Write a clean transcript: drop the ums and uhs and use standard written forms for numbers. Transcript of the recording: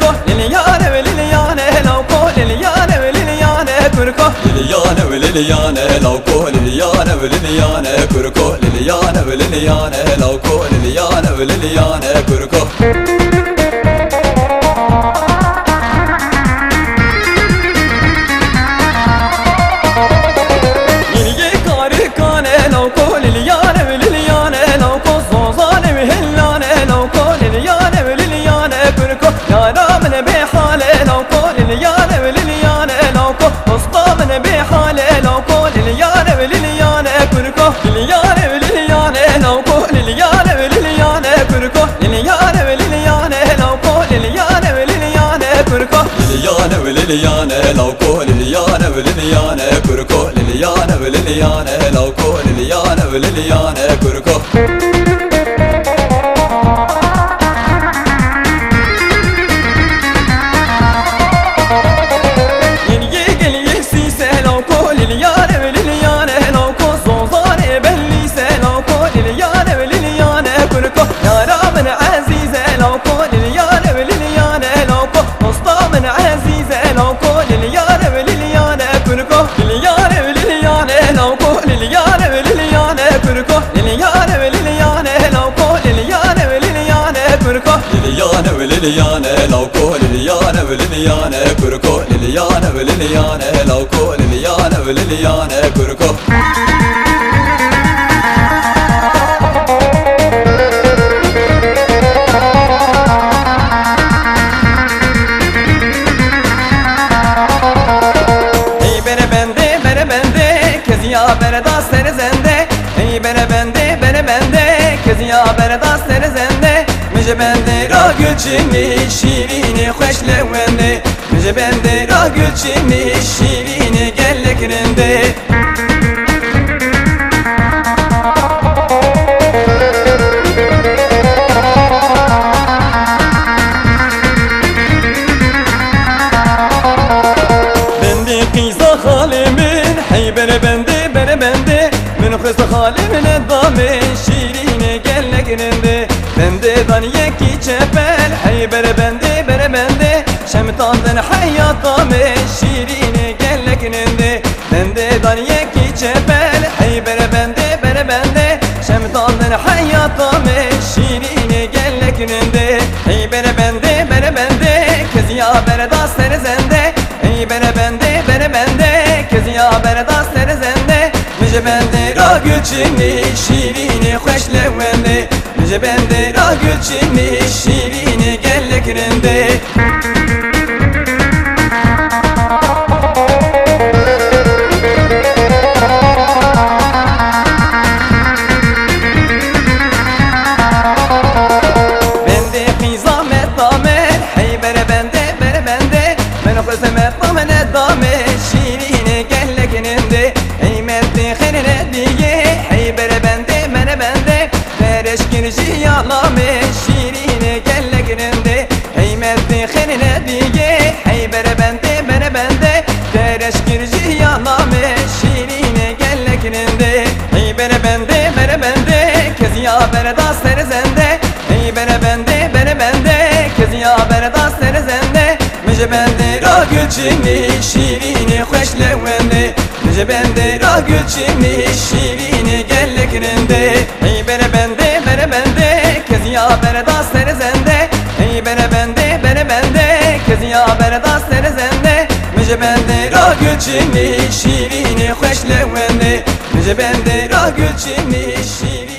kurko Liliane ve Liliane lauko Liliane ve Liliane kurko Liliane ve Liliane lauko Liliane ve Liliane kurko Liliane ve Liliane lauko Liliane ve Liliane kurko Yeni karikane lauko Liliane ve Liliane lauko Zozane ve Hellane lauko Liliane ve Liliane kurko Yaramne be hale lauko Liliane ve Liliane lauko Ustamne be hale lauko Liliane ve Liliane kurko Liliane ve Liliane lauko Liliane ve Liliane kurko Liliane ve Liliane lauko Liliane ve Liliane kurko Liliane ve Liliane lauko Liliane ve Liliane kurko Liliane ve Liliane lauko Liliane ve Liliane kurko Yeni geliye sise lauko Liliane ve Liliane lauko Zozane bellise lauko Liliane ve Liliane kurko Yaramın azize lauko Liliane ve Liliane lauko Ustamın azize lauko Liliane ve Liliane kurko Liliane ve Liliane lauko Liliane ve Liliane kurko Liliane ve Liliane lauko Liliane ve Liliane kurko Liliane ve Liliane lauko Liliane ve Liliane kurko Liliane ve Liliane lauko Liliane ve Liliane kurko Ey bere bende keziya bereda seni zende Ey bere bende keziya bereda seni zende Müce bende ra gülçini şirini hoşlevende Müce bende ra gülçini şirini gellekirinde halimin hey bere bende Min hısı halimin eddami şirini gellekirinde Bende daniye ki çepel hey bere bende Şemtandın hayyatami şirini gellekirinde Bende daniye ki çepel hey bere bende Şemtandın hayyatami şirini gellekirinde Hey bere bende keziya bereda seni zende Ey bere bende keziya bereda seni zende Müce bende ra gülçini şirini hoşlevende Müce bende ra gülçini şirini gellekirinde Bende hizamet damet hey bere bende Men hısemet damen eddame şirini gellekirinde Ey merdi henine diye hey bere bende Tereşkirci yalame şirini gellekirinde Ey merdi henine diye hey bere bende Tereşkirci yalame şirini gellekirinde Ey bere bende keziya bereda seni zende Ey bere bende keziya bereda seni zende Müce bende ra gülçini şirini hoşlevende Müce bende ra gülçini şirini gellekirinde Ey bere bende keziya bereda seni zende Ey bere bende keziya bereda seni zende Müce bende ra gülçini şirini hoşlevende Müce bende ra gülçini şirini